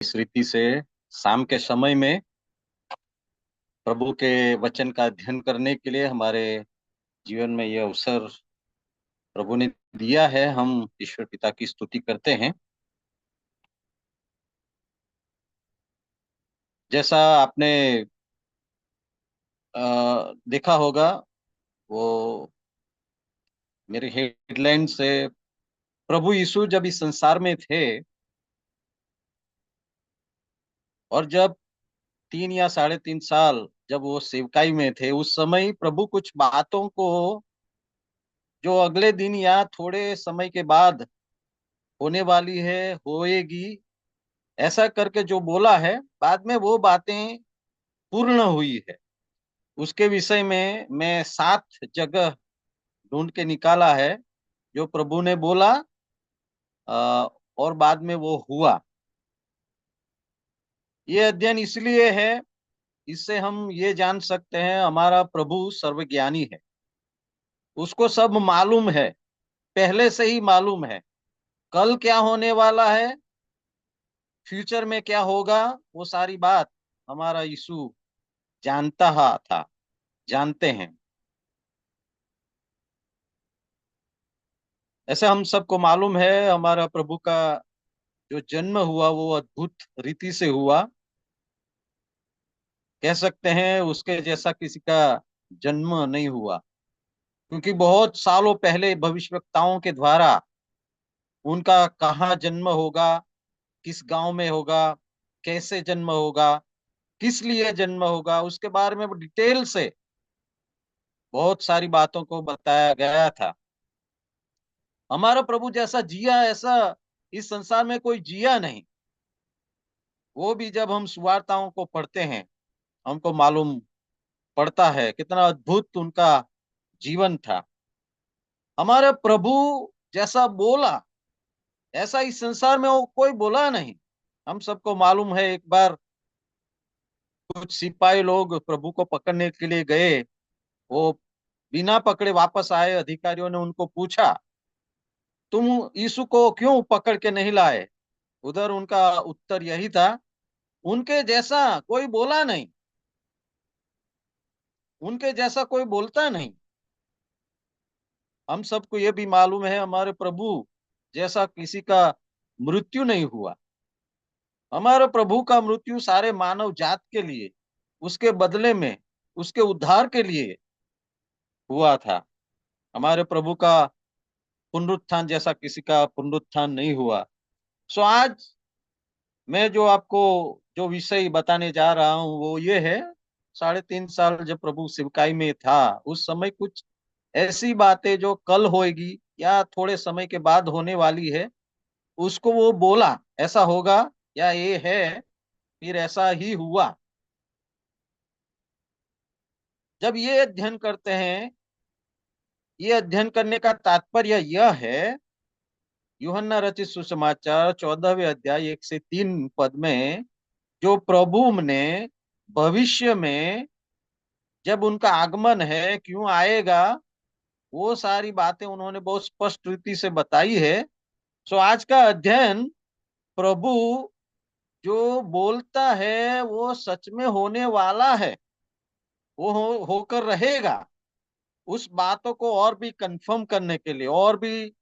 इस रीति से शाम के समय में प्रभु के वचन का अध्ययन करने के लिए हमारे जीवन में यह अवसर प्रभु ने दिया है। हम ईश्वर पिता की स्तुति करते हैं। जैसा आपने देखा होगा, वो मेरे हेडलाइन से प्रभु यीशु जब इस संसार में थे और जब 3 या 3.5 साल जब वो सेवकाई में थे, उस समय प्रभु कुछ बातों को जो अगले दिन या थोड़े समय के बाद होने वाली है, होएगी, ऐसा करके जो बोला है, बाद में वो बातें पूर्ण हुई है। उसके विषय में मैं 7 जगह ढूंढ के निकाला है जो प्रभु ने बोला और बाद में वो हुआ। ये अध्ययन इसलिए है, इससे हम ये जान सकते हैं हमारा प्रभु सर्वज्ञानी है। उसको सब मालूम है, पहले से ही मालूम है कल क्या होने वाला है, फ्यूचर में क्या होगा। वो सारी बात हमारा यीशु जानता था, जानते हैं। ऐसे हम सबको मालूम है हमारा प्रभु का जो जन्म हुआ वो अद्भुत रीति से हुआ। कह सकते हैं उसके जैसा किसी का जन्म नहीं हुआ, क्योंकि बहुत सालों पहले भविष्यवक्ताओं के द्वारा उनका कहाँ जन्म होगा, किस गांव में होगा, कैसे जन्म होगा, किस लिए जन्म होगा, उसके बारे में डिटेल से बहुत सारी बातों को बताया गया था। हमारा प्रभु जैसा जिया ऐसा इस संसार में कोई जिया नहीं। वो भी जब हम सुवार्ताओं को पढ़ते हैं हमको मालूम पड़ता है कितना अद्भुत उनका जीवन था। हमारे प्रभु जैसा बोला ऐसा इस संसार में वो कोई बोला नहीं। हम सबको मालूम है, एक बार कुछ सिपाही लोग प्रभु को पकड़ने के लिए गए, वो बिना पकड़े वापस आए। अधिकारियों ने उनको पूछा, तुम यीशु को क्यों पकड़ के नहीं लाए? उधर उनका उत्तर यही था, उनके जैसा कोई बोला नहीं, उनके जैसा कोई बोलता नहीं। हम सबको ये भी मालूम है हमारे प्रभु जैसा किसी का मृत्यु नहीं हुआ। हमारे प्रभु का मृत्यु सारे मानव जात के लिए, उसके बदले में, उसके उद्धार के लिए हुआ था। हमारे प्रभु का पुनरुत्थान जैसा किसी का पुनरुत्थान नहीं हुआ। सो आज मैं जो आपको जो विषय बताने जा रहा हूँ वो ये है, 3.5 साल जब प्रभु शिवकाई में था उस समय कुछ ऐसी बातें जो कल होएगी या थोड़े समय के बाद होने वाली है, उसको वो बोला ऐसा होगा या ये है, फिर ऐसा ही हुआ। जब ये अध्ययन करते हैं, ये अध्ययन करने का तात्पर्य यह है, यूहन्ना रचित सुसमाचार 14वें अध्याय 1 से 3 पद में जो प्रभु ने भविष्य में जब उनका आगमन है क्यों आएगा, वो सारी बातें उन्होंने बहुत स्पष्ट रीति से बताई है। सो आज का अध्ययन प्रभु जो बोलता है वो सच में होने वाला है, वो होकर रहेगा। उस बातों को और भी कंफर्म करने के लिए, और भी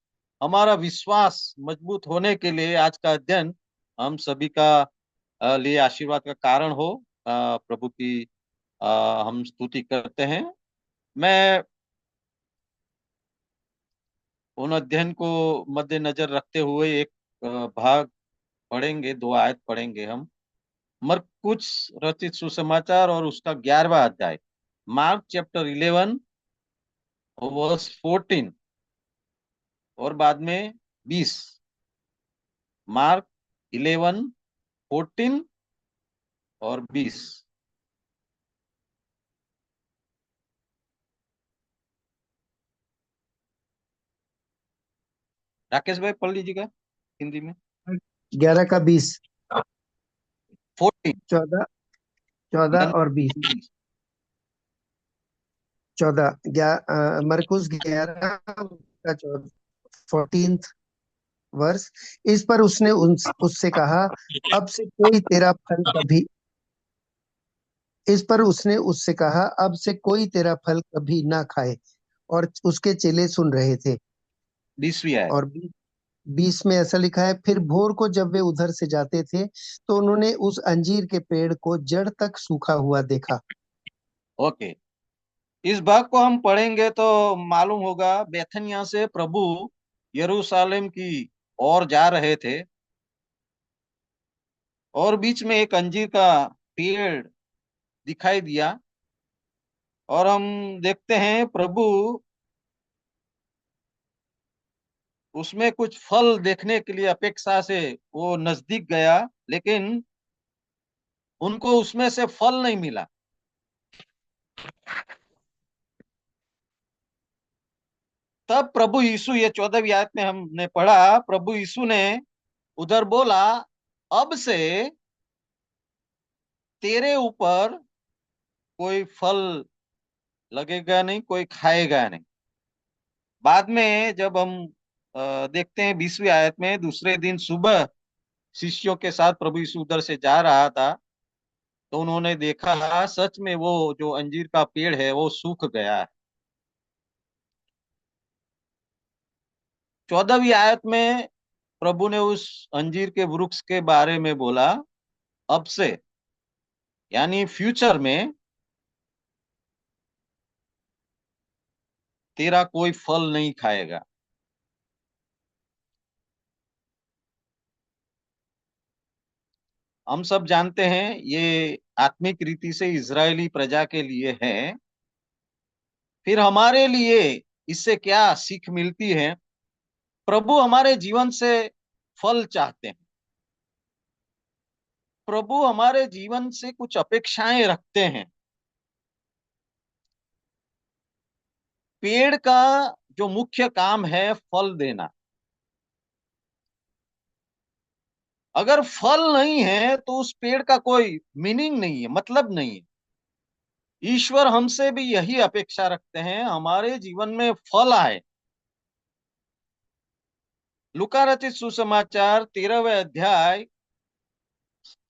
हमारा विश्वास मजबूत होने के लिए आज का अध्ययन हम सभी का लिए आशीर्वाद का कारण हो। प्रभु की हम स्तुति करते हैं। मैं उन अध्ययन को मद्देनजर रखते हुए एक भाग पढ़ेंगे, 2 आयत पढ़ेंगे हम। मरकुस रचित सुसमाचार और उसका 11वां अध्याय, मार्क चैप्टर 11 वर्स 14 और बाद में 20। मार्क 11, 14 और 20। राकेश भाई पढ़ लीजिएगा हिंदी में। 11 का 20, 14। 14, 14 और 20। 14 मरकुस 11 का 14th वर्ष। इस पर उसने उससे कहा, अब से कोई तेरा फल कभी इस पर उसने उससे कहा, अब से कोई तेरा फल कभी ना खाए। और उसके चेले सुन रहे थे। 20वीं आयत। और 20 में ऐसा लिखा है, फिर भोर को जब वे उधर से जाते थे तो उन्होंने उस अंजीर के पेड़ को जड़ तक सूखा हुआ देखा। ओके, इस भाग को हम पढ़ेंगे तो मालूम होगा बेथनिया से प्रभु यरूशलेम की ओर जा रहे थे, और बीच में एक अंजीर का पेड़ दिखाई दिया। और हम देखते हैं प्रभु उसमें कुछ फल देखने के लिए अपेक्षा से वो नजदीक गया, लेकिन उनको उसमें से फल नहीं मिला। तब प्रभु यीशु, ये 14वीं आयत में हमने पढ़ा, प्रभु यीशु ने उधर बोला, अब से तेरे ऊपर कोई फल लगेगा नहीं, कोई खाएगा नहीं। बाद में जब हम देखते हैं 20वीं आयत में, दूसरे दिन सुबह शिष्यों के साथ प्रभु यीशु उधर से जा रहा था, तो उन्होंने देखा सच में वो जो अंजीर का पेड़ है वो सूख गया है। 14वीं आयत में प्रभु ने उस अंजीर के वृक्ष के बारे में बोला, अब से, यानी फ्यूचर में तेरा कोई फल नहीं खाएगा। हम सब जानते हैं ये आत्मिक रीति से इजरायली प्रजा के लिए है। फिर हमारे लिए इससे क्या सीख मिलती है? प्रभु हमारे जीवन से फल चाहते हैं। प्रभु हमारे जीवन से कुछ अपेक्षाएं रखते हैं। पेड़ का जो मुख्य काम है फल देना। अगर फल नहीं है तो उस पेड़ का कोई मीनिंग नहीं है, मतलब नहीं है। ईश्वर हमसे भी यही अपेक्षा रखते हैं, हमारे जीवन में फल आए। लूका रचित सुसमाचार 13वें अध्याय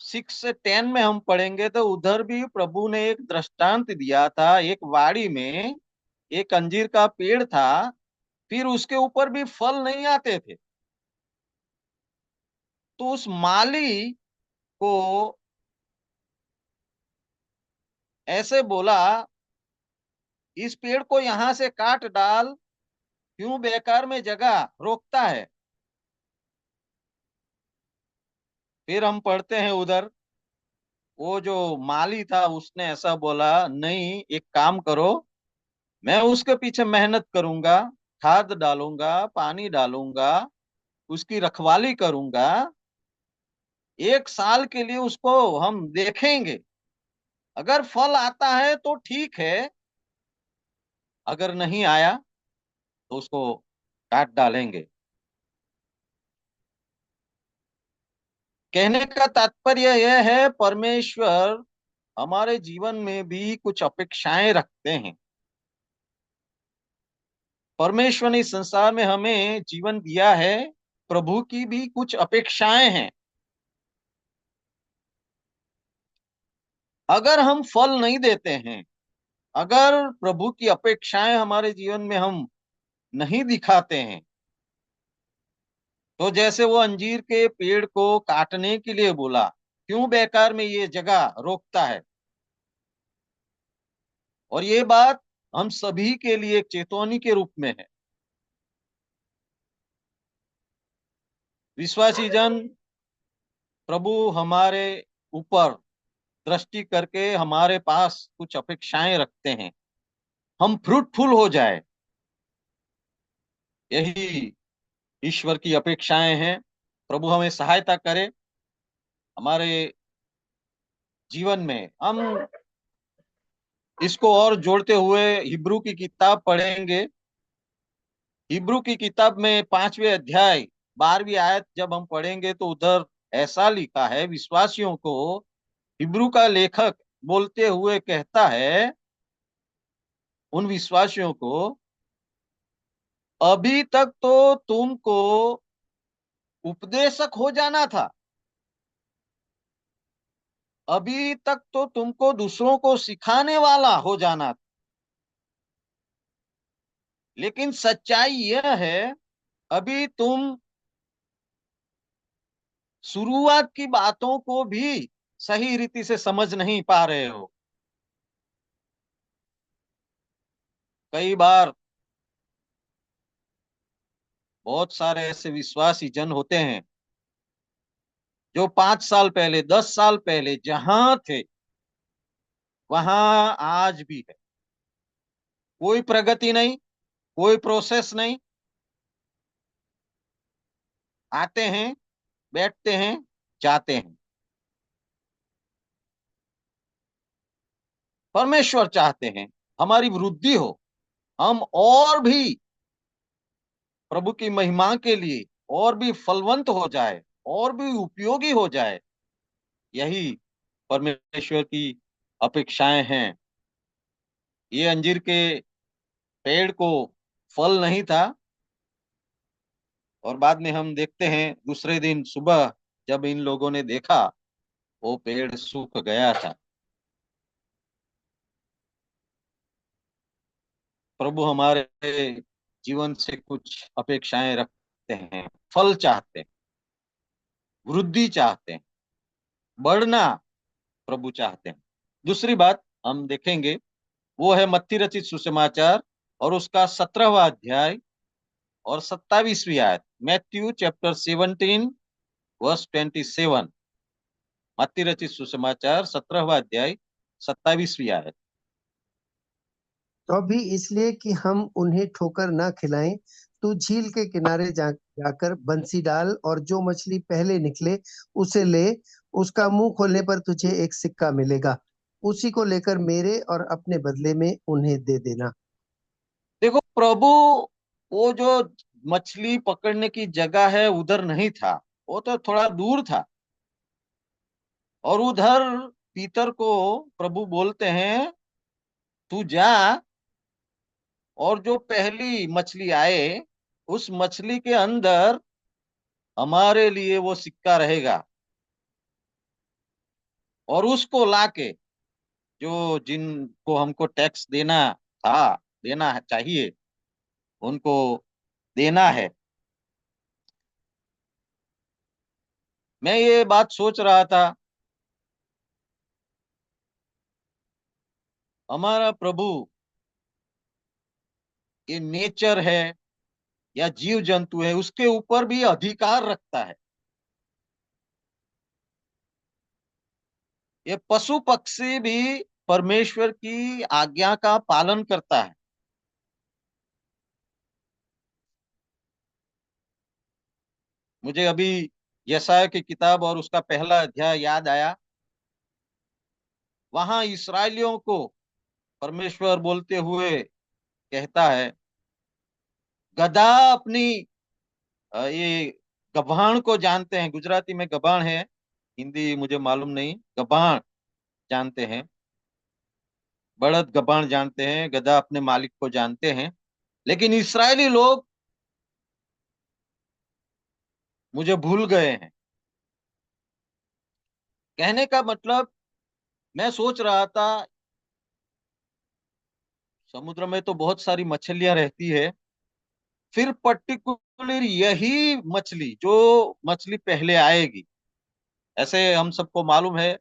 6 से 10 में हम पढ़ेंगे तो उधर भी प्रभु ने एक दृष्टांत दिया था। एक वाड़ी में एक अंजीर का पेड़ था, फिर उसके ऊपर भी फल नहीं आते थे। तो उस माली को ऐसे बोला, इस पेड़ को यहां से काट डाल, क्यों बेकार में जगह रोकता है। फिर हम पढ़ते हैं उधर, वो जो माली था उसने ऐसा बोला, नहीं, एक काम करो, मैं उसके पीछे मेहनत करूंगा, खाद डालूंगा, पानी डालूंगा, उसकी रखवाली करूंगा, 1 साल के लिए उसको हम देखेंगे। अगर फल आता है तो ठीक है, अगर नहीं आया तो उसको काट डालेंगे। कहने का तात्पर्य यह है, परमेश्वर हमारे जीवन में भी कुछ अपेक्षाएं रखते हैं। परमेश्वर ने इस संसार में हमें जीवन दिया है, प्रभु की भी कुछ अपेक्षाएं हैं। अगर हम फल नहीं देते हैं, अगर प्रभु की अपेक्षाएं हमारे जीवन में हम नहीं दिखाते हैं, तो जैसे वो अंजीर के पेड़ को काटने के लिए बोला, क्यों बेकार में ये जगह रोकता है। और ये बात हम सभी के लिए एक चेतावनी के रूप में है। विश्वासी जन, प्रभु हमारे ऊपर दृष्टि करके हमारे पास कुछ अपेक्षाएं रखते हैं, हम फ्रूटफुल हो जाए, यही ईश्वर की अपेक्षाएं हैं। प्रभु हमें सहायता करे। हमारे जीवन में हम इसको और जोड़ते हुए हिब्रू की किताब पढ़ेंगे। हिब्रू की किताब में 5वें अध्याय 12वीं आयत जब हम पढ़ेंगे तो उधर ऐसा लिखा है, विश्वासियों को हिब्रू का लेखक बोलते हुए कहता है, उन विश्वासियों को, अभी तक तो तुमको उपदेशक हो जाना था। अभी तक तो तुमको दूसरों को सिखाने वाला हो जाना था। लेकिन सच्चाई यह है, अभी तुम शुरुआत की बातों को भी सही रीति से समझ नहीं पा रहे हो। कई बार बहुत सारे ऐसे विश्वासी जन होते हैं जो 5 साल पहले, 10 साल पहले जहां थे वहां आज भी है। कोई प्रगति नहीं, कोई प्रोसेस नहीं। आते हैं, बैठते हैं, जाते हैं। परमेश्वर चाहते हैं हमारी वृद्धि हो, हम और भी प्रभु की महिमा के लिए और भी फलवंत हो जाए, और भी उपयोगी हो जाए। यही परमेश्वर की अपेक्षाएं हैं। ये अंजीर के पेड़ को फल नहीं था, और बाद में हम देखते हैं दूसरे दिन सुबह जब इन लोगों ने देखा, वो पेड़ सूख गया था। प्रभु हमारे जीवन से कुछ अपेक्षाएं रखते हैं, फल चाहते हैं, वृद्धि चाहते हैं, बढ़ना प्रभु चाहते हैं। दूसरी बात हम देखेंगे, वो है मत्ती रचित सुसमाचार और उसका 17वां अध्याय और 27वीं आयत। Matthew chapter 17 verse 27। मत्ती रचित सुसमाचार 17वां अध्याय 27वीं आयत। तो अभी इसलिए कि हम उन्हें ठोकर ना खिलाएं, तू झील के किनारे जाकर बंसी डाल और जो मछली पहले निकले उसे ले। उसका मुंह खोलने पर तुझे एक सिक्का मिलेगा, उसी को लेकर मेरे और अपने बदले में उन्हें दे देना। देखो प्रभु, वो जो मछली पकड़ने की जगह है उधर नहीं था, वो तो थोड़ा दूर था। और उधर पीतर को प्रभु बोलते हैं, तू जा और जो पहली मछली आए उस मछली के अंदर हमारे लिए वो सिक्का रहेगा, और उसको लाके जो जिनको हमको टैक्स देना था, देना चाहिए, उनको देना है। मैं ये बात सोच रहा था, हमारा प्रभु ये नेचर है या जीव जंतु है उसके ऊपर भी अधिकार रखता है। ये पशु पक्षी भी परमेश्वर की आज्ञा का पालन करता है। मुझे अभी यशायाह की किताब और उसका पहला अध्याय याद आया। वहां इस्राएलियों को परमेश्वर बोलते हुए कहता है, गधा अपनी ये गभाण को जानते हैं। गुजराती में गभाण है, हिंदी मुझे मालूम नहीं। गभाण जानते हैं, बड़द गभाण जानते हैं, गधा अपने मालिक को जानते हैं। लेकिन इस्राएली लोग मुझे भूल गए हैं। कहने का मतलब, मैं सोच रहा था समुद्र में तो बहुत सारी मछलियां रहती है, फिर पर्टिकुलर यही मछली जो मछली पहले आएगी। ऐसे हम सबको मालूम है,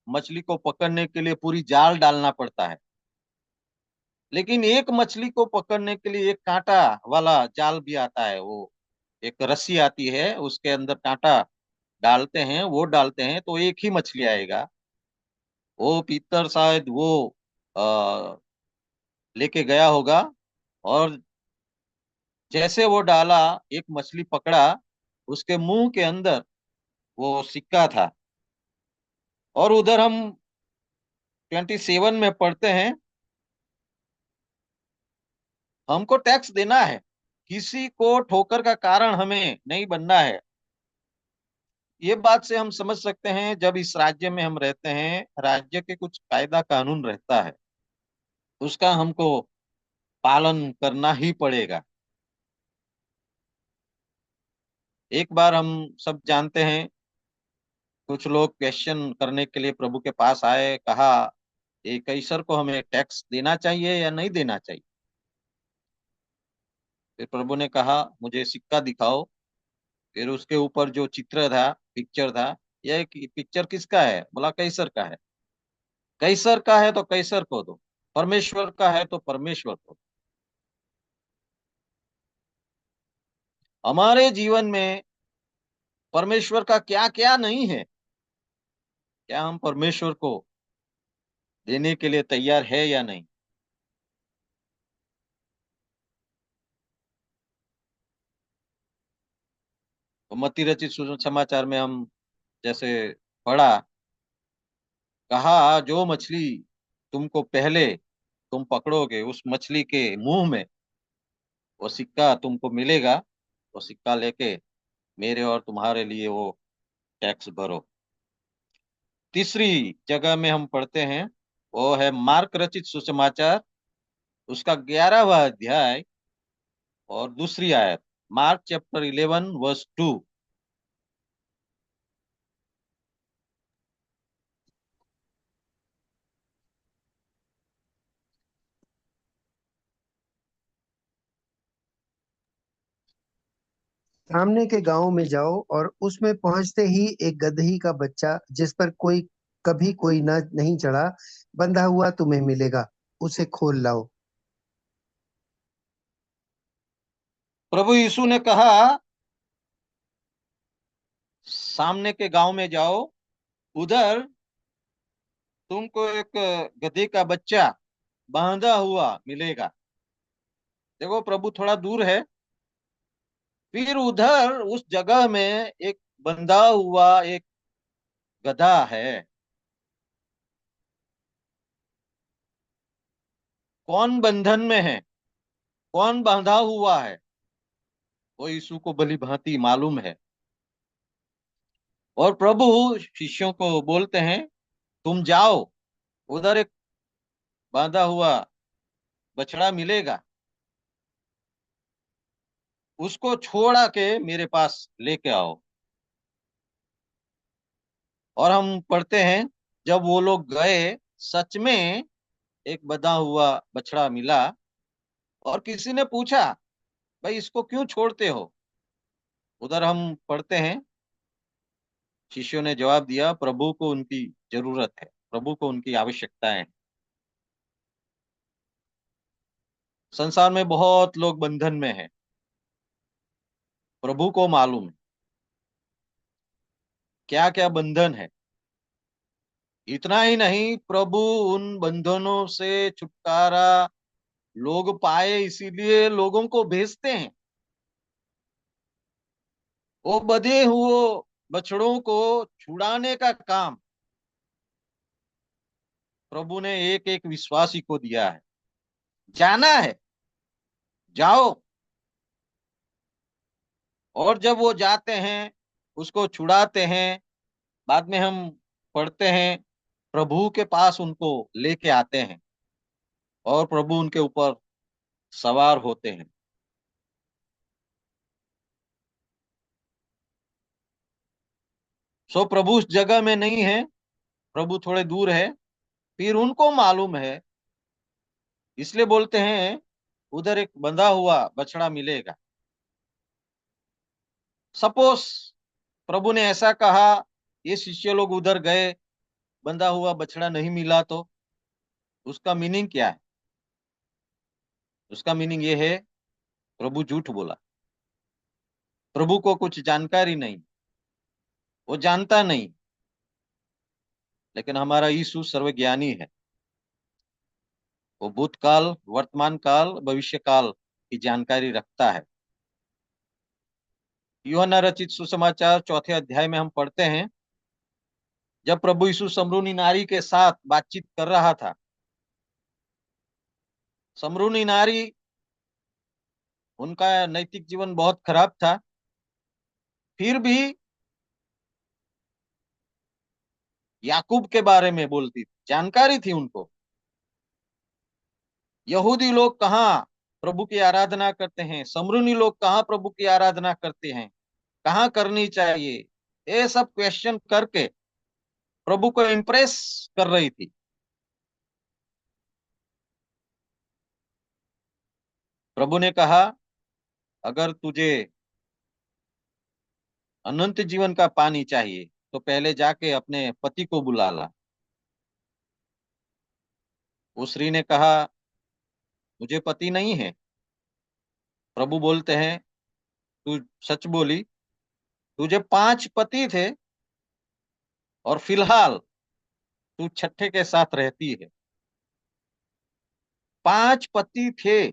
मछली को पकड़ने के लिए पूरी जाल डालना पड़ता है। लेकिन एक मछली को पकड़ने के लिए एक कांटा वाला जाल भी आता है। वो एक रस्सी आती है, उसके अंदर कांटा डालते हैं, वो डालते हैं तो एक ही मछली आएगा। वो पीतर शायद वो आ, लेके गया होगा, और जैसे वो डाला, एक मछली पकड़ा, उसके मुंह के अंदर वो सिक्का था। और उधर हम 27 में पढ़ते हैं, हमको टैक्स देना है, किसी को ठोकर का कारण हमें नहीं बनना है। ये बात से हम समझ सकते हैं, जब इस राज्य में हम रहते हैं, राज्य के कुछ कायदा कानून रहता है, उसका हमको पालन करना ही पड़ेगा। एक बार हम सब जानते हैं, कुछ लोग क्वेश्चन करने के लिए प्रभु के पास आए, कहा ये कैसर को हमें टैक्स देना चाहिए या नहीं देना चाहिए। फिर प्रभु ने कहा मुझे सिक्का दिखाओ। फिर उसके ऊपर जो चित्र था, पिक्चर था, यह पिक्चर किसका है? बोला कैसर का है। कैसर का है तो कैसर को दो, परमेश्वर का है तो परमेश्वर को दो। हमारे जीवन में परमेश्वर का क्या क्या नहीं है, क्या हम परमेश्वर को देने के लिए तैयार है या नहीं? तो मत्ती रचित सुसमाचार में हम जैसे पढ़ा, कहा जो मछली तुमको पहले तुम पकड़ोगे, उस मछली के मुंह में वो सिक्का तुमको मिलेगा। वो सिक्का लेके मेरे और तुम्हारे लिए वो टैक्स भरो। तीसरी जगह में हम पढ़ते हैं, वो है मार्क रचित सुसमाचार, उसका 11वां अध्याय और दूसरी आयत। Mark chapter 11 verse 2। सामने के गांव में जाओ और उसमें पहुंचते ही एक गदही का बच्चा जिस पर कोई कभी कोई न नहीं चढ़ा बंधा हुआ तुम्हें मिलेगा, उसे खोल लाओ। प्रभु यीशु ने कहा सामने के गांव में जाओ, उधर तुमको एक गधे का बच्चा बांधा हुआ मिलेगा। देखो प्रभु थोड़ा दूर है, फिर उधर उस जगह में एक बंधा हुआ एक गधा है। कौन बंधन में है, कौन बांधा हुआ है, वो यीशु को भली भांति मालूम है। और प्रभु शिष्यों को बोलते हैं तुम जाओ, उधर एक बांधा हुआ बछड़ा मिलेगा, उसको छोड़ा के मेरे पास लेके आओ। और हम पढ़ते हैं जब वो लोग गए, सच में एक बंधा हुआ बछड़ा मिला। और किसी ने पूछा भाई इसको क्यों छोड़ते हो? उधर हम पढ़ते हैं, शिष्यों ने जवाब दिया प्रभु को उनकी जरूरत है, प्रभु को उनकी आवश्यकता है। संसार में बहुत लोग बंधन में हैं, प्रभु को मालूम है क्या क्या बंधन है। इतना ही नहीं, प्रभु उन बंधनों से छुटकारा लोग पाए इसीलिए लोगों को भेजते हैं। वो बंधे हुए बछड़ों को छुड़ाने का काम प्रभु ने एक एक विश्वासी को दिया है। जाना है, जाओ। और जब वो जाते हैं, उसको छुड़ाते हैं, बाद में हम पढ़ते हैं प्रभु के पास उनको लेके आते हैं और प्रभु उनके ऊपर सवार होते हैं। सो प्रभु उस जगह में नहीं है, प्रभु थोड़े दूर है, फिर उनको मालूम है, इसलिए बोलते हैं उधर एक बंधा हुआ बछड़ा मिलेगा। सपोज प्रभु ने ऐसा कहा, ये शिष्य लोग उधर गए, बंधा हुआ बछड़ा नहीं मिला, तो उसका मीनिंग क्या है? उसका मीनिंग ये है प्रभु झूठ बोला, प्रभु को कुछ जानकारी नहीं, वो जानता नहीं। लेकिन हमारा यीशु सर्वज्ञानी है, वो भूतकाल, वर्तमान काल, भविष्य काल की जानकारी रखता है। यूहन्ना रचित सुसमाचार 4 अध्याय में हम पढ़ते हैं, जब प्रभु यीशु समरूनी नारी के साथ बातचीत कर रहा था। समरूनी नारी, उनका नैतिक जीवन बहुत खराब था, फिर भी याकूब के बारे में बोलती थी, जानकारी थी उनको। यहूदी लोग कहाँ प्रभु की आराधना करते हैं, समरूनी लोग कहाँ प्रभु की आराधना करते हैं, कहाँ करनी चाहिए, ये सब क्वेश्चन करके प्रभु को इम्प्रेस कर रही थी। प्रभु ने कहा, अगर तुझे अनंत जीवन का पानी चाहिए तो पहले जाके अपने पति को बुला ला। उस स्त्री ने कहा, मुझे पति नहीं है। प्रभु बोलते हैं, तू सच बोली, तुझे 5 पति थे और फिलहाल तू छठे के साथ रहती है। 5 पति थे,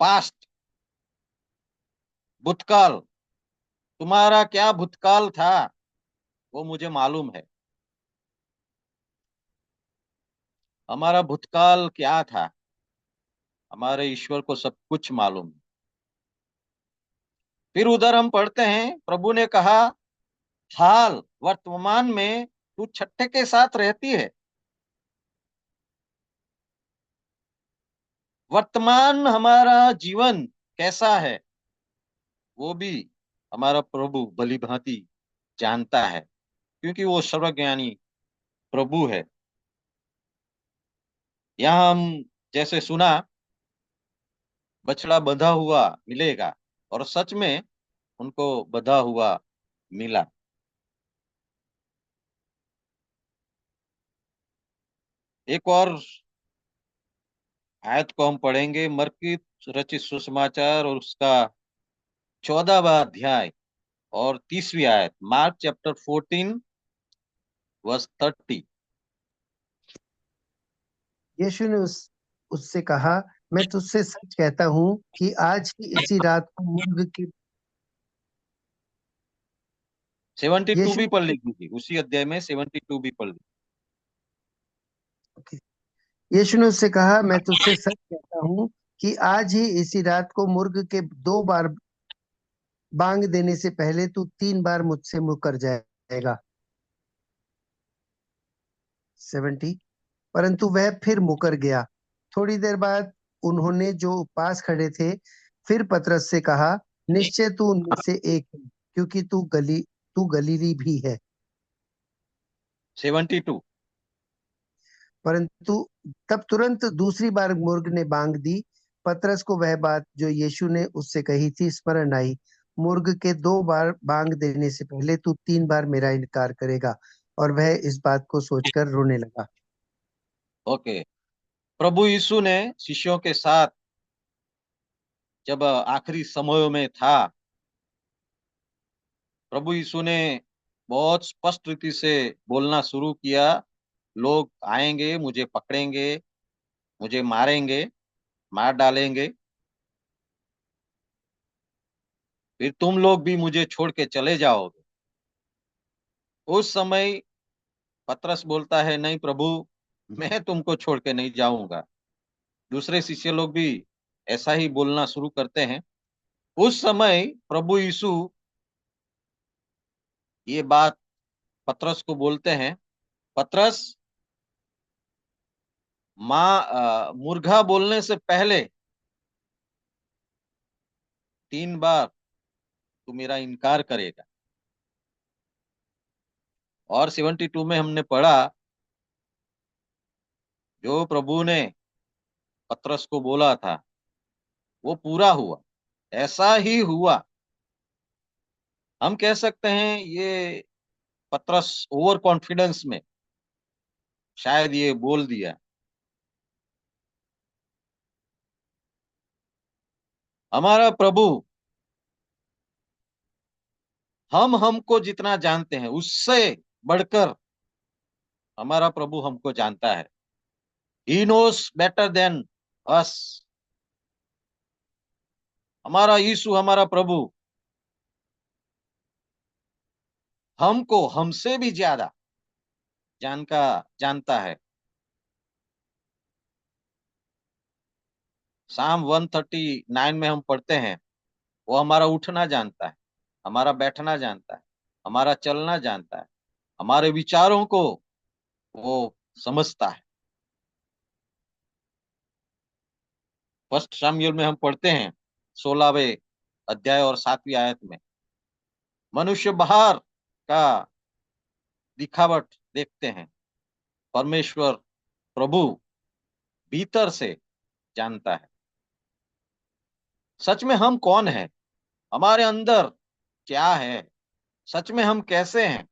पास्ट, भूतकाल। तुम्हारा क्या भूतकाल था वो मुझे मालूम है। हमारा भूतकाल क्या था, हमारे ईश्वर को सब कुछ मालूम है। फिर उधर हम पढ़ते हैं, प्रभु ने कहा, हाल वर्तमान में तू छठे के साथ रहती है। वर्तमान हमारा जीवन कैसा है वो भी हमारा प्रभु भली भांति जानता है, क्योंकि वो सर्वज्ञानी प्रभु है। यहाँ हम जैसे सुना, बछड़ा बंधा हुआ मिलेगा, और सच में उनको बंधा हुआ मिला। एक और आयत को हम पढ़ेंगे, मरकी रचित सुसमाचार और उसका 14वां अध्याय और 30वीं आयत, मार्क चैप्टर 14 वर्स 30। यीशु ने उससे कहा, मैं तुझसे सच कहता हूँ कि आज ही इसी रात को मुर्ग की 72 यीशु भी पढ़ लीजिए थी उसी अध्याय में, 72 भी पढ़ लीजिए। यीशु ने उससे कहा, मैं तुझसे सच कहता हूँ कि आज ही इसी रात को मुर्ग के 2 बार बांग देने से पहले तू 3 बार मुझसे मुकर जाएगा। 70। परंतु वह फिर मुकर गया। थोड़ी देर बाद उन्होंने जो पास खड़े थे फिर पतरस से कहा, निश्चय तू उनमें से एक है, क्योंकि तू गलीली भी है। 72। परंतु तब तुरंत दूसरी बार मुर्ग ने बांग दी। पतरस को वह बात जो यीशु ने उससे कही थी स्मरण आई, मुर्ग के 2 बार बांग देने से पहले तू 3 बार मेरा इनकार करेगा। और वह इस बात को सोचकर रोने लगा। ओके। प्रभु यीशु ने शिष्यों के साथ जब आखिरी समयों में था, प्रभु यीशु ने बहुत स्पष्ट रीति से बोलना शुरू किया, लोग आएंगे, मुझे पकड़ेंगे, मुझे मारेंगे, मार डालेंगे, फिर तुम लोग भी मुझे छोड़ के चले जाओगे। उस समय पतरस बोलता है, नहीं प्रभु, मैं तुमको छोड़ के नहीं जाऊंगा। दूसरे शिष्य लोग भी ऐसा ही बोलना शुरू करते हैं। उस समय प्रभु यीशु ये बात पतरस को बोलते हैं, पतरस, मुर्गा बोलने से पहले 3 बार तू मेरा इनकार करेगा। और 72 में हमने पढ़ा, जो प्रभु ने पतरस को बोला था वो पूरा हुआ, ऐसा ही हुआ। हम कह सकते हैं ये पतरस ओवर कॉन्फिडेंस में शायद ये बोल दिया। हमारा प्रभु हमको जितना जानते हैं उससे बढ़कर हमारा प्रभु हमको जानता है। He knows better than us. हमारा यीशु, हमारा प्रभु हमको हमसे भी ज्यादा जानता है। साम 139 में हम पढ़ते हैं, वो हमारा उठना जानता है, हमारा बैठना जानता है, हमारा चलना जानता है, हमारे विचारों को वो समझता है। फर्स्ट शामुएल में हम पढ़ते हैं 16वें अध्याय और 7वीं आयत में, मनुष्य बाहर का दिखावट देखते हैं, परमेश्वर प्रभु भीतर से जानता है। सच में हम कौन है, हमारे अंदर क्या है, सच में हम कैसे हैं,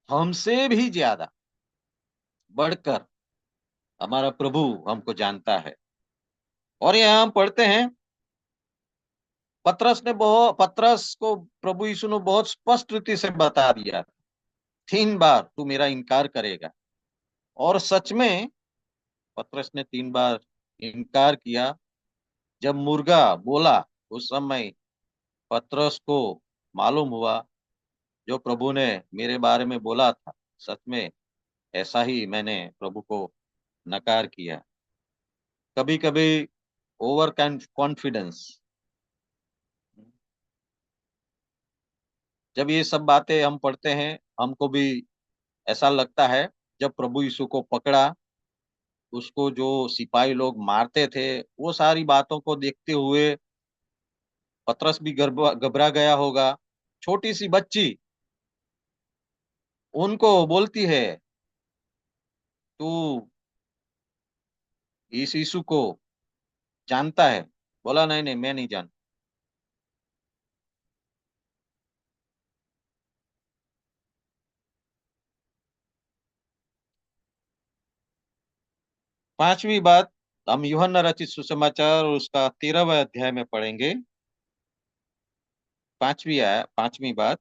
हमसे भी ज्यादा बढ़कर हमारा प्रभु हमको जानता है। और यहाँ हम पढ़ते हैं, पतरस को प्रभु यीशु ने बहुत स्पष्ट रीति से बता दिया, 3 बार तू मेरा इनकार करेगा। और सच में पतरस ने 3 बार इनकार किया। जब मुर्गा बोला, उस समय पतरस को मालूम हुआ, जो प्रभु ने मेरे बारे में बोला था, सच में ऐसा ही मैंने प्रभु को नकार किया। कभी कभी ओवर कॉन्फिडेंस, जब ये सब बातें हम पढ़ते हैं, हमको भी ऐसा लगता है, जब प्रभु यीशु को पकड़ा, उसको जो सिपाही लोग मारते थे, वो सारी बातों को देखते हुए पतरस भी घबरा गया होगा। छोटी सी बच्ची उनको बोलती है, तू इस यीशु को जानता है? बोला, नहीं नहीं, मैं नहीं जानता। 5वीं बात हम यूहन्ना रचित सुसमाचार और उसका 13वां अध्याय में पढ़ेंगे। 5वीं बात,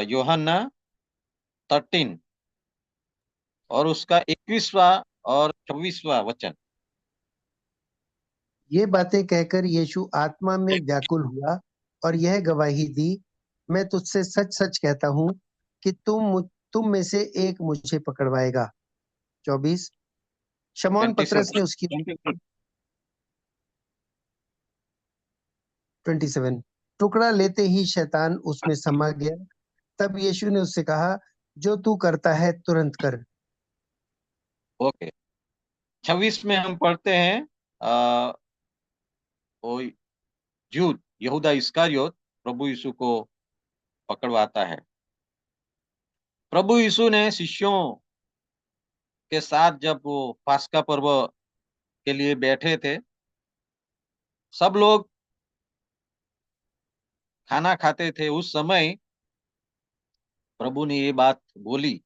यूहन्ना 13 और उसका 21वां और 26वां वचन। ये बातें कहकर यीशु आत्मा में व्याकुल हुआ और यह गवाही दी, मैं तुझसे सच सच कहता हूँ कि तुम में से एक मुझे पकड़वाएगा। 24। शमौन पतरस 27। ने उसकी 27। टुकड़ा लेते ही शैतान उसमें समा गया। तब यीशु ने उससे कहा, जो तू करता है तुरंत कर। ओके। 26 में हम पढ़ते हैं, आ, वो यूद यहूदा इस्करियोत प्रभु यीशु को पकड़वाता है। प्रभु यीशु ने शिष्यों के साथ जब वो पास्का पर्व के लिए बैठे थे, सब लोग खाना खाते थे, उस समय प्रभु ने ये बात बोली,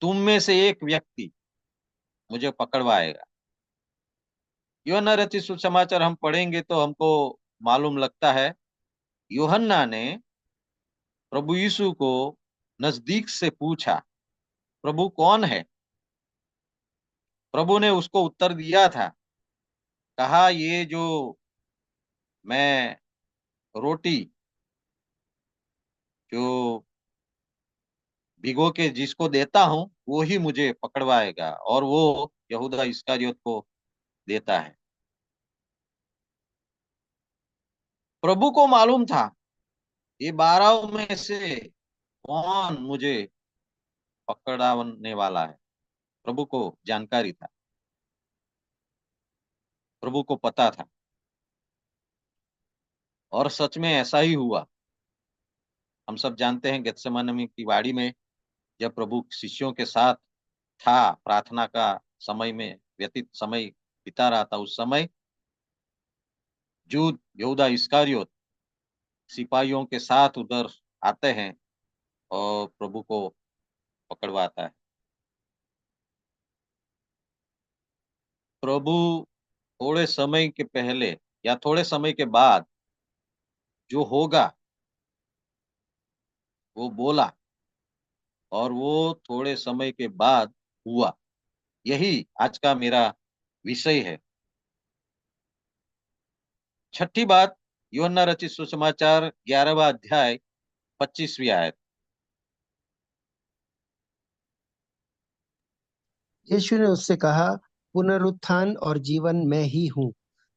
तुम में से एक व्यक्ति मुझे पकड़वाएगा। यूहन्ना रचित सुसमाचार हम पढ़ेंगे तो हमको मालूम लगता है, यूहन्ना ने प्रभु यीशु को नजदीक से पूछा, प्रभु कौन है? प्रभु ने उसको उत्तर दिया था, कहा, ये जो मैं रोटी जो भिगो के जिसको देता हूँ, वो ही मुझे पकड़वाएगा, और वो यहूदा इस्करियोत को देता है। प्रभु को मालूम था ये 12 में से कौन मुझे पकड़ाने वाला है। प्रभु को जानकारी था, प्रभु को पता था, और सच में ऐसा ही हुआ। हम सब जानते हैं, गेत्सेमनी की वाड़ी में जब प्रभु शिष्यों के साथ था, प्रार्थना का समय में व्यतीत समय बिता रहा था, उस समय जूद यहूदा इस्करियोत सिपाहियों के साथ उधर आते हैं और प्रभु को पकड़वाता है। प्रभु थोड़े समय के पहले या थोड़े समय के बाद जो होगा वो बोला, और वो थोड़े समय के बाद हुआ। यही आज का मेरा विषय है। 6ठी बात, यूहन्ना रचित सुसमाचार 11वां अध्याय 25वीं आयत। यीशु ने उससे कहा, पुनरुत्थान और जीवन मैं ही हूँ।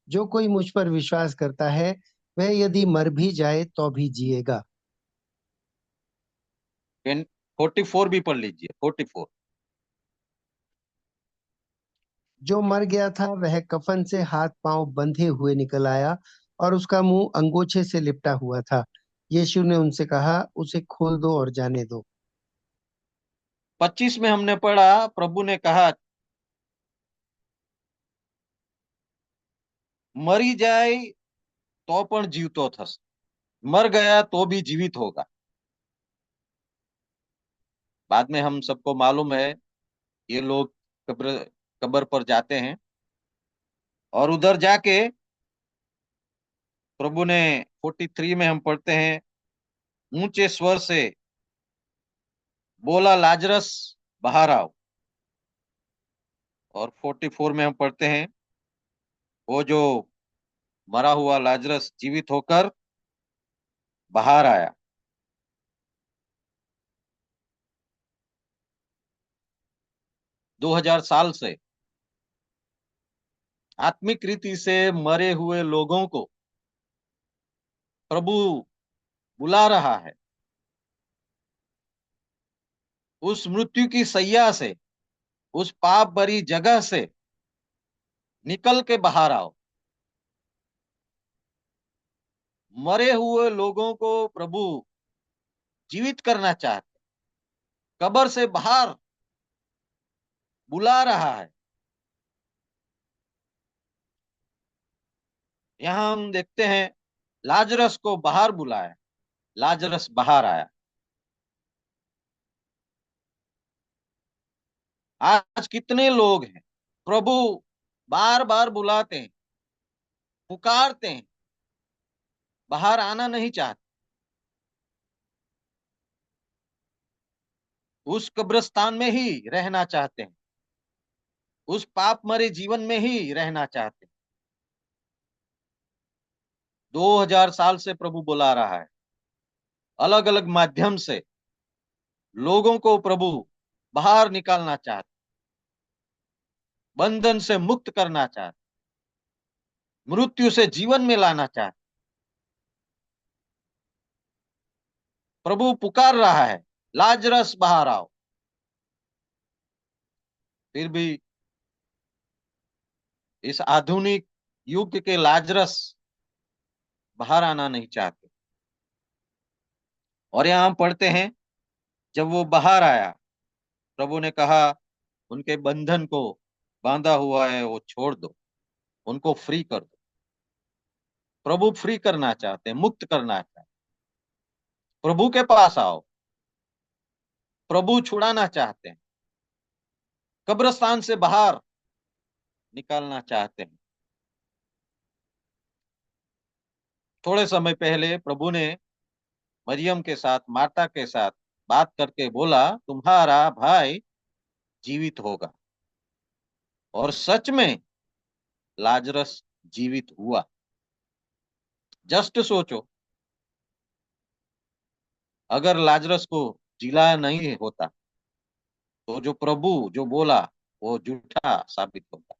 जो कोई मुझ पर विश्वास करता है, वह यदि मर भी जाए तो भी जिएगा। 44 भी पढ़ लीजिए, 44। जो मर गया था वह कफन से हाथ पांव बंधे हुए निकल आया और उसका मुंह अंगोछे से लिपटा हुआ था। यीशु ने उनसे कहा, उसे खोल दो और जाने दो। 25 में हमने पढ़ा, प्रभु ने कहा, मरी जाए तो पण जीवतो थस, मर गया तो भी जीवित होगा। बाद में हम सबको मालूम है, ये लोग कब्र कब्र पर जाते हैं और उधर जाके प्रभु ने 43 में हम पढ़ते हैं, ऊंचे स्वर से बोला, लाजरस बाहर आओ। और 44 में हम पढ़ते हैं, वो जो मरा हुआ लाजरस जीवित होकर बाहर आया। दो हजार साल से आत्मिक रीति से मरे हुए लोगों को प्रभु बुला रहा है। उस मृत्यु की सैया से, उस पाप भरी जगह से निकल के बाहर आओ। मरे हुए लोगों को प्रभु जीवित करना चाहते, कब्र से बाहर बुला रहा है। यहां हम देखते हैं, लाजरस को बाहर बुलाया, लाजरस बाहर आया। आज कितने लोग हैं, प्रभु बार बार बुलाते हैं, पुकारते हैं, बाहर आना नहीं चाहते, उस कब्रिस्तान में ही रहना चाहते हैं, उस पाप मरे जीवन में ही रहना चाहते हैं। 2000 साल से प्रभु बुला रहा है, अलग अलग माध्यम से लोगों को प्रभु बाहर निकालना चाहते, बंधन से मुक्त करना चाहते, मृत्यु से जीवन में लाना चाहते। प्रभु पुकार रहा है, लाजरस बाहर आओ। फिर भी इस आधुनिक युग के लाजरस बाहर आना नहीं चाहते। और यहां हम पढ़ते हैं, जब वो बाहर आया, प्रभु ने कहा, उनके बंधन को बांधा हुआ है वो छोड़ दो, उनको फ्री कर दो। प्रभु फ्री करना चाहते हैं, मुक्त करना चाहते हैं। प्रभु के पास आओ, प्रभु छुड़ाना चाहते हैं, कब्रिस्तान से बाहर निकालना चाहते हैं। थोड़े समय पहले प्रभु ने मरियम के साथ, मार्ता के साथ बात करके बोला, तुम्हारा भाई जीवित होगा। और सच में लाजरस जीवित हुआ। जस्ट सोचो, अगर लाजरस को जिला नहीं होता तो जो प्रभु जो बोला वो झूठा साबित होता।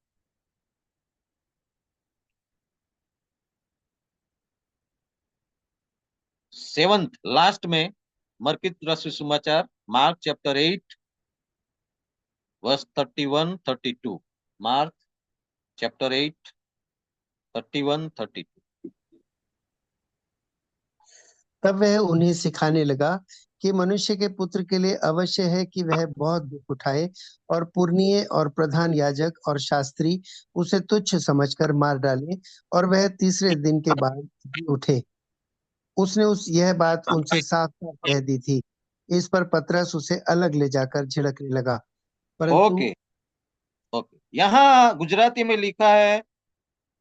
सेवंथ लास्ट में मरकित रस सुसमाचार, Mark chapter 8 verse 31-32। Mark chapter 8 31-32। तब वह उन्हें सिखाने लगा कि मनुष्य के पुत्र के लिए अवश्य है कि वह बहुत दुख उठाए, और पुरनिये और प्रधान याजक और शास्त्री उसे तुच्छ समझकर मार डाले, और वह तीसरे दिन के बाद जी उठे। उसने यह बात उनसे साफ साफ कह दी थी। इस पर पतरस उसे अलग ले जाकर झिड़कने लगा, परंतु ओके, ओके, यहाँ गुजराती में लिखा है,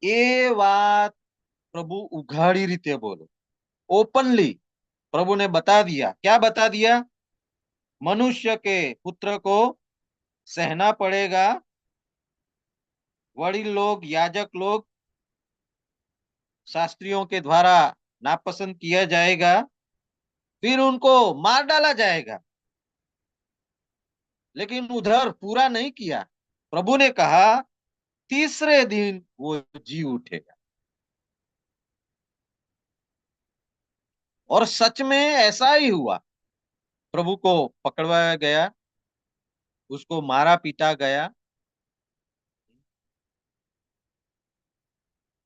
ये बात प्रभु उघाड़ी रीते बोलो, ओपनली प्रभु ने बता दिया। क्या बता दिया? मनुष्य के पुत्र को सहना पड़ेगा, वडील लोग, याजक लोग, शास्त्रियों के द्वारा नापसंद किया जाएगा, फिर उनको मार डाला जाएगा। लेकिन उधर पूरा नहीं किया। प्रभु ने कहा, तीसरे दिन वो जी उठेगा। और सच में ऐसा ही हुआ। प्रभु को पकड़वाया गया, उसको मारा पीटा गया,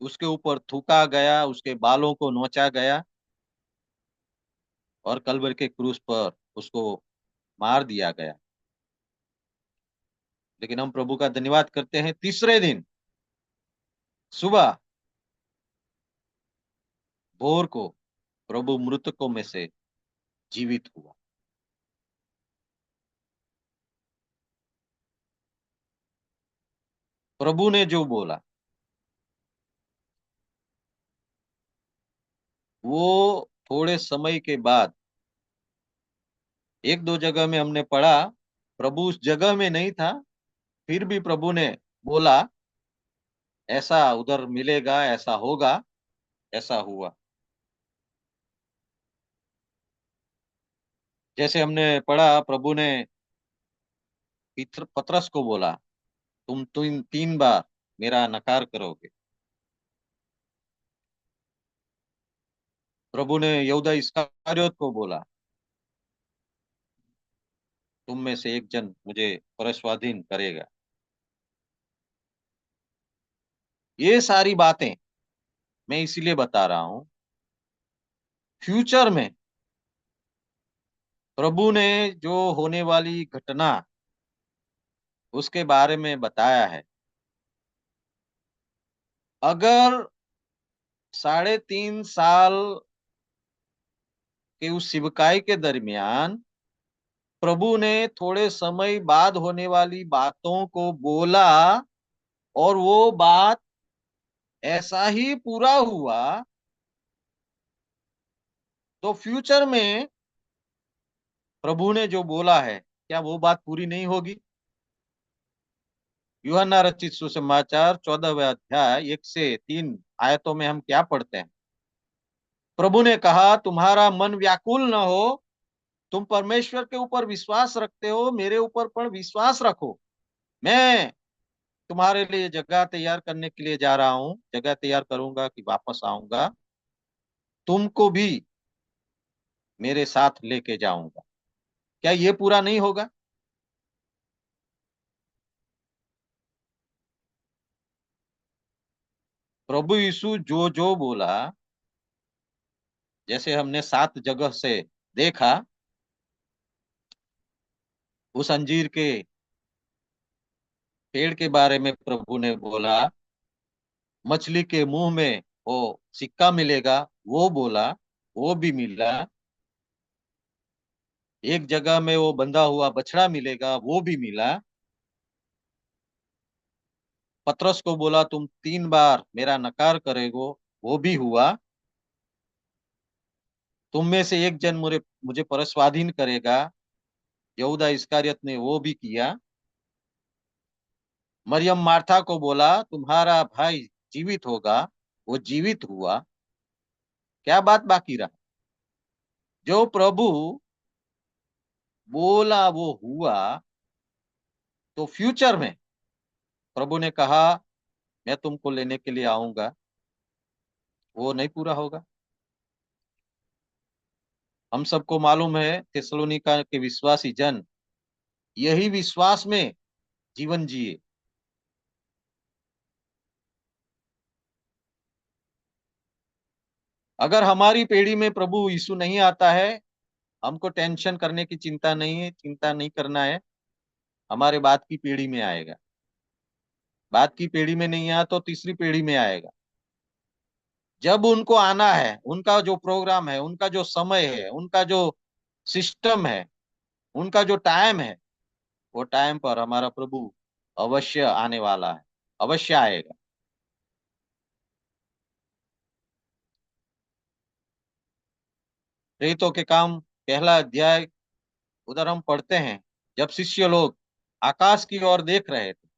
उसके ऊपर थूका गया, उसके बालों को नोचा गया, और कल्वर के क्रूस पर उसको मार दिया गया। लेकिन हम प्रभु का धन्यवाद करते हैं, तीसरे दिन सुबह भोर को प्रभु मृतकों में से जीवित हुआ। प्रभु ने जो बोला वो थोड़े समय के बाद, एक दो जगह में हमने पढ़ा प्रभु उस जगह में नहीं था, फिर भी प्रभु ने बोला ऐसा उधर मिलेगा, ऐसा होगा, ऐसा हुआ। जैसे हमने पढ़ा प्रभु ने पतरस को बोला तुम तीन बार मेरा नकार करोगे। प्रभु ने यहूदा इस्करियोत को बोला तुम में से एक जन मुझे परस्वाधीन करेगा। ये सारी बातें मैं इसीलिए बता रहा हूं, फ्यूचर में प्रभु ने जो होने वाली घटना उसके बारे में बताया है। अगर 3.5 साल के उस शिवकाई के दरमियान प्रभु ने थोड़े समय बाद होने वाली बातों को बोला और वो बात ऐसा ही पूरा हुआ, तो फ्यूचर में प्रभु ने जो बोला है क्या वो बात पूरी नहीं होगी? यूहन्ना रचित सुसमाचार 14वें अध्याय 1 से 3 आयतों में हम क्या पढ़ते हैं? प्रभु ने कहा तुम्हारा मन व्याकुल न हो, तुम परमेश्वर के ऊपर विश्वास रखते हो, मेरे ऊपर पर विश्वास रखो। मैं तुम्हारे लिए जगह तैयार करने के लिए जा रहा हूं, जगह तैयार करूंगा कि वापस आऊंगा, तुमको भी मेरे साथ लेके जाऊंगा। क्या ये पूरा नहीं होगा? प्रभु यीशु जो जो बोला, जैसे हमने 7 जगह से देखा, उस अंजीर के पेड़ के बारे में प्रभु ने बोला, मछली के मुंह में वो सिक्का मिलेगा, वो बोला, वो भी मिला। एक जगह में वो बंधा हुआ बछड़ा मिलेगा, वो भी मिला। पतरस को बोला तुम 3 बार मेरा नकार करेगो, वो भी हुआ। तुम में से एक जन मुझे मुझे परस्वाधीन करेगा, यहूदा इस्करियत ने वो भी किया। मरियम मार्था को बोला तुम्हारा भाई जीवित होगा, वो जीवित हुआ। क्या बात बाकी रहा? जो प्रभु बोला वो हुआ। तो फ्यूचर में प्रभु ने कहा मैं तुमको लेने के लिए आऊंगा, वो नहीं पूरा होगा। हम सबको मालूम है थिस्सलुनीका के विश्वासी जन यही विश्वास में जीवन जिए। अगर हमारी पीढ़ी में प्रभु यीशु नहीं आता है, हमको टेंशन करने की चिंता नहीं है, चिंता नहीं करना है। हमारे बाद की पीढ़ी में आएगा, बाद की पीढ़ी में नहीं आया तो तीसरी पीढ़ी में आएगा। जब उनको आना है, उनका जो प्रोग्राम है, उनका जो समय है, उनका जो सिस्टम है, उनका जो टाइम है, वो टाइम पर हमारा प्रभु अवश्य आने वाला है, अवश्य आएगा। प्रेरितों के काम 1 अध्याय, उधर हम पढ़ते हैं जब शिष्य लोग आकाश की ओर देख रहे थे,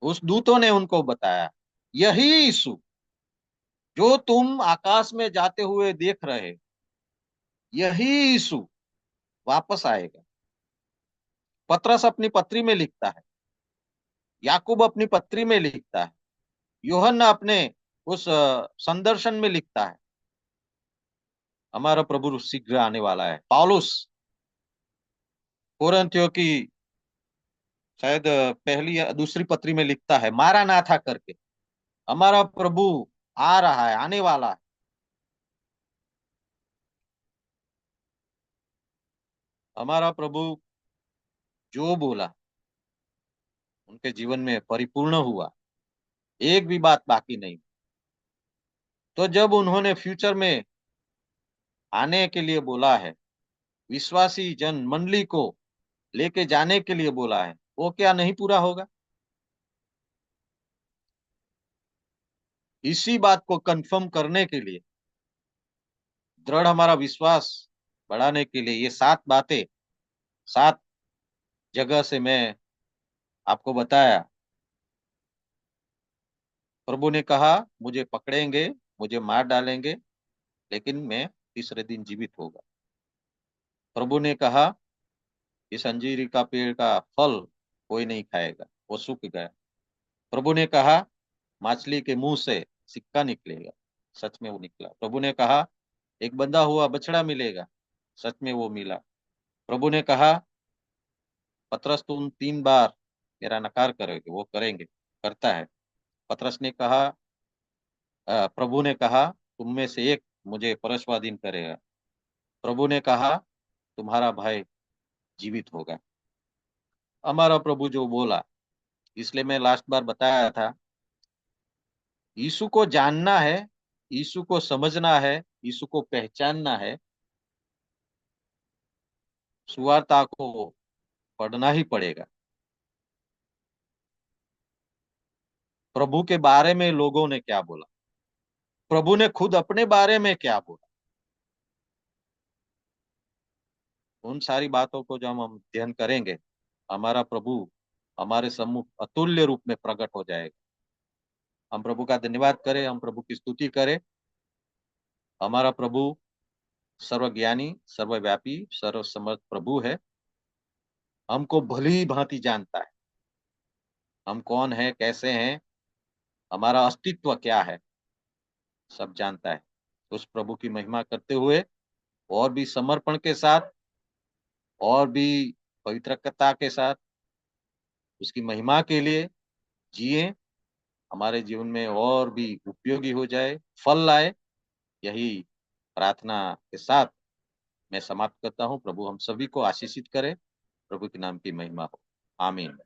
उस दूतों ने उनको बताया यही यीशु जो तुम आकाश में जाते हुए देख रहे हो, यही यीशु वापस आएगा। पतरस अपनी पत्री में लिखता है, याकूब अपनी पत्री में लिखता है, यूहन्ना अपने उस संदर्शन में लिखता है हमारा प्रभु शीघ्र आने वाला है। पौलुस कोरिन्थियों की शायद पहली या दूसरी पत्री में लिखता है मारा ना था करके, हमारा प्रभु आ रहा है, आने वाला है। हमारा प्रभु जो बोला उनके जीवन में परिपूर्ण हुआ, एक भी बात बाकी नहीं। तो जब उन्होंने फ्यूचर में आने के लिए बोला है, विश्वासी जन मंडली को लेके जाने के लिए बोला है, वो क्या नहीं पूरा होगा? इसी बात को कंफर्म करने के लिए, दृढ़ हमारा विश्वास बढ़ाने के लिए, ये 7 बातें 7 जगह से मैं आपको बताया। प्रभु ने कहा मुझे पकड़ेंगे, मुझे मार डालेंगे, लेकिन मैं तीसरे दिन जीवित होगा। प्रभु ने कहा इस अंजीरी का पेड़ का फल कोई नहीं खाएगा, वो सूख गया। प्रभु ने कहा मछली के मुंह से सिक्का निकलेगा, सच में वो निकला। प्रभु ने कहा एक बंधा हुआ बछड़ा मिलेगा, सच में वो मिला। प्रभु ने कहा पतरस तुम 3 बार मेरा नकार करोगे, वो करेंगे, करता है। पतरस ने कहा प्रभु ने कहा तुम में से एक मुझे परसवादीन करेगा। प्रभु ने कहा तुम्हारा भाई जीवित होगा। हमारा प्रभु जो बोला, इसलिए मैं लास्ट बार बताया था, यीशु को जानना है, यीशु को समझना है, यीशु को पहचानना है, सुवार्ता को पढ़ना ही पड़ेगा। प्रभु के बारे में लोगों ने क्या बोला, प्रभु ने खुद अपने बारे में क्या बोला, उन सारी बातों को जब हम अध्ययन करेंगे, हमारा प्रभु हमारे सम्मुख अतुल्य रूप में प्रकट हो जाएगा। हम प्रभु का धन्यवाद करें, हम प्रभु की स्तुति करें। हमारा प्रभु सर्वज्ञानी, सर्वव्यापी, सर्वसमर्थ प्रभु है। हमको भली भांति जानता है, हम कौन है, कैसे हैं, हमारा अस्तित्व क्या है, सब जानता है। उस प्रभु की महिमा करते हुए और भी समर्पण के साथ और भी पवित्रता के साथ उसकी महिमा के लिए जिए, हमारे जीवन में और भी उपयोगी हो जाए, फल लाए। यही प्रार्थना के साथ मैं समाप्त करता हूँ। प्रभु हम सभी को आशीषित करे, प्रभु के नाम की महिमा हो। आमीन।